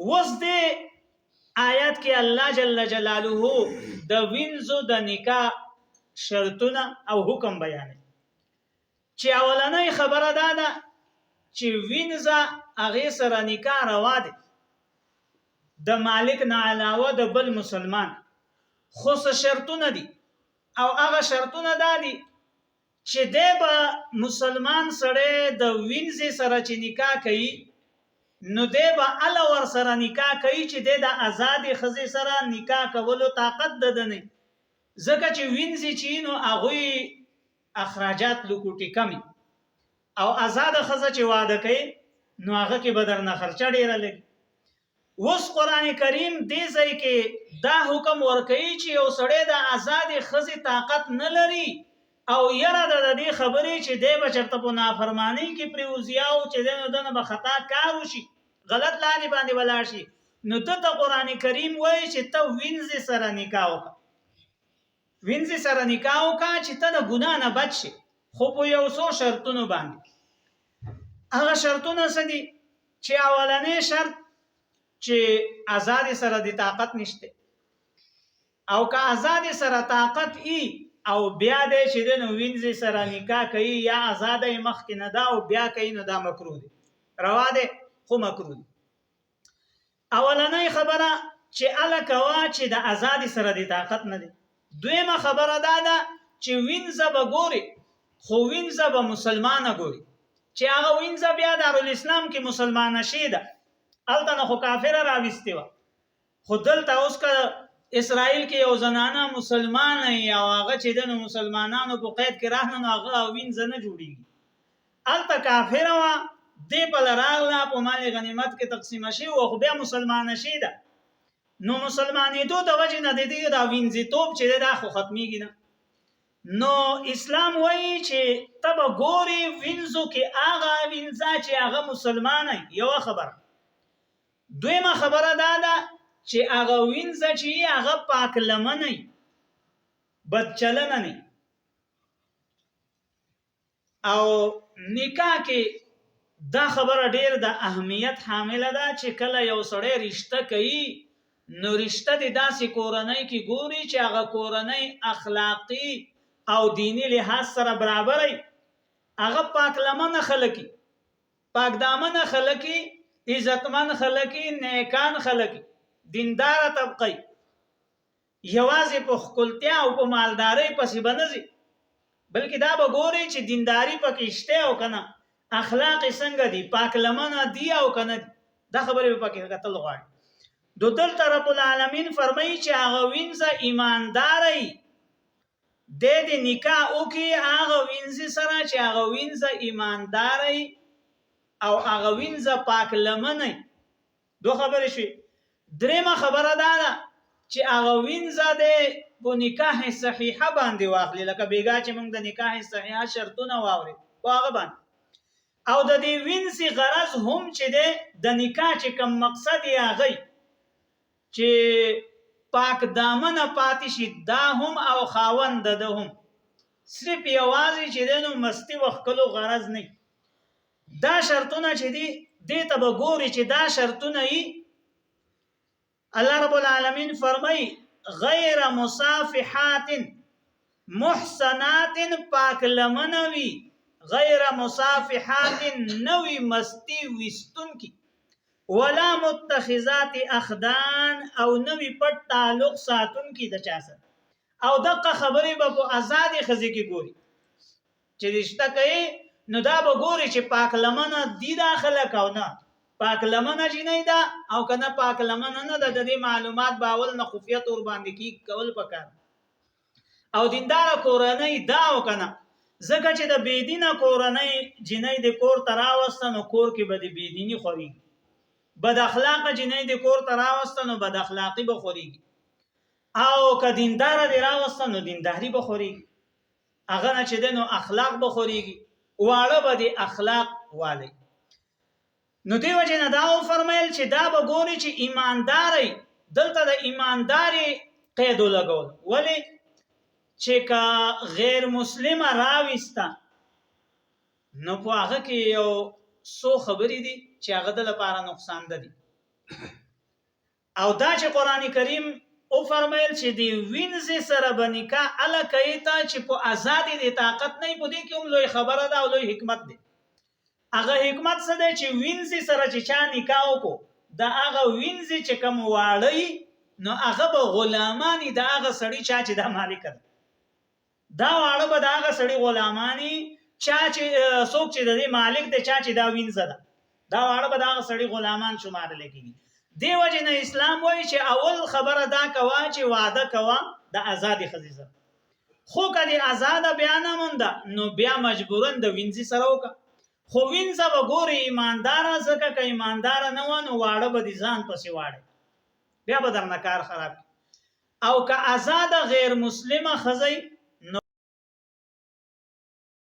وس دې آیات کې الله جل جلاله د وینځو د نکاح شرطونه او حکم بیان. چې اولنۍ خبره ده چې وینځه هغه سره نکاح روا دي د مالک نه علاوه د بل مسلمان، خو څه شرطونه دي او هغه شرطونه دي چې د مسلمان سره د وینځ سره چې نکاح کوي نو د ال ور سره نکاح کوي چې د آزاد خزي سره نکاح کولو طاقت ده نه، ځکه چې وینځ چې نو هغه اخراجات لوکوټي کمی او آزاد خزه چې واده کوي نو هغه کې بدر نه خرچه ډیره لګي. وس قران کریم دې ځای کې دا حکم ورکوي چې یو سړی د آزاد خزي طاقت نه لري او یره د دې خبرې چې دی بچرته په نافرمانی کې پریوزیاو چې دنه به خطا کار وشي، غلط لارې باندې ولاړ شي، نو ته قران کریم وایي چې ته وینځ سره نکاح وکړه، وینځ سره نکاح وکړه چې ته د ګناه نه بچ شې، خو په یو څو شرطونو باندې. هغه شرطونه څه دي؟ چې اولنې شرط چې آزاد سره د طاقت نشته، او که آزاد سره طاقت ای او بیا دې چې د وینځ سره نکاح کوي یا آزاد مخ کې نه دا او بیا کوي نو دا مکروه دي، روا ده خو مکروه دي. اولنۍ خبره چې اله کوا چې د آزاد سره د طاقت نه دي. دویمه خبره ده چې وینځ به ګوري خو وینځ به مسلمانه ګوري، چې هغه وینځ بیا دارالاسلام کې مسلمانه شي ده، الته نه خو کافر راوستي و، خو دلته اوس که اسرائیل کې یو زنانه مسلمان یا هغه چې د مسلمانانو په قید کې راغله نو هغه وینځ نه جوړیږي، الته کافر و دې په لراغله په مال غنیمت کې تقسیم شي او خو بیا مسلمان شي ده، نو مسلمانېدو د وجې نه د دې دا وینځ توپ چې دا خو ختمیږي نه. نو اسلام وایي چې ته به ګوري وینځو کې هغه وینځه چې هغه مسلمان یو خبره. دویمه خبره ده چې هغه وینځ چې هغه پاک لمن نه بد چلن نه، او نکاح کې دا خبره ډیر د اهمیت حامله ده چې کله یو سړی رشتہ کوي نو رشتہ د داسې کورنۍ کې ګوري چې هغه کورنۍ اخلاقی او دینی لحاظ سره برابر وي، هغه پاک لمن خلک، پاک دامن خلک، عزتمن خلک، نیکان خلک، دیندار طبقه، یوازې په خپلتیا او په مالداري پسې بنځي، بلکې دا به ګوري چې دینداری پکې شته او کنه، اخلاق څنګه دي، پاک لمنه دی او کنه، دا خبرې پکې کتل غواړي. دلته رب العالمین فرمایي چې هغه وینځ ایمانداري د نکاح وکي هغه وینځ سره چې هغه وینځ ایمانداري او هغه وینځ پاک لمنه. دو خبرې شي. درېمه خبره ده چې هغه وینځ د په نکاح صحیحه باندې واخلي، لکه بیګا چې موږ د نکاح صحیحه شرطونه واوري هغه باندې، او د دې وینځ غرض هم چې د نکاح چې کوم مقصد یې هغه چې پاک دامن پاتې شي دا هم او خاوند ده هم، صرف یوازې چې دنو مستی وختلو غرض نه. دا شرطونه چې دي دې ته به ګوري چې دا شرطونه یې الله رب العالمین فرمای غیر مصافحات محسنات پاک لمنوي، غیر مصافحات نوی مستی وستون کی، ولا متخذات اخدان او نوی پټ تعلق ساتون کی د چا سره. او دغه خبرې به په آزاد خزي کې ګوري چې رشتہ کوي نو دا به ګوري چې پاک لمنه دی داخله کو نه، پاک لمنه جنې ده او کنه پاک لمنه نه ده، د دې معلومات باول نه خفیه تور باندې کی کول پکار. او دیندار کورنۍ دا او کنه زکه چې د بيدینه کورنۍ جنې د کور تراوستن او کور کې به د بيدینی خوري، بد اخلاق جنې د کور تراوستن او بد اخلاقی به خوري، او که دیندار دی راوستن نو دینداری به خوري، هغه نه چې دنو اخلاق به خوريږي، واړه به د اخلاق والی. نو دی وجه نه دا فرمایل چې دا به ګوري چې ایمانداري، دلته د ایمانداري قید لګول، ولی چې کا غیر مسلمه راويستا نو په هغه کې یو سو خبرې دي چې هغه د لپاره نقصان ده دي. او دا چې قران کریم او فرمایل چې دی وینځ سره بنکاح ال کایتا چې په آزادی د طاقت نه پدې کې هم لوی خبره ده او لوی حکمت ده. هغه حکمت څه ده چې وینځ سره چې چا نکاح وکړو دا هغه وینځ چې کوم واړی نو هغه به غلامانی دا هغه سړی چا چې دا مالک ده دا واړه به دا هغه سړی غلامانی چا چې څوک چې د مالک ده چا چې دا وینځ ده دا واړه به دا هغه سړی غلامان شمار لګي. دیو جن اسلام وایي چې اول خبره دا کوا چې وعده کوا د آزادی خزیزه خو کدی آزاد بیان مونږ نو بیا مجبورن د وینځي سره وکړه خو وینځه وګوري ایماندار ځکه که ایماندار نه ونه واړه به دي ځان پسې واړه بیا به درنه کار خراب او که آزاد غیر مسلمه خزی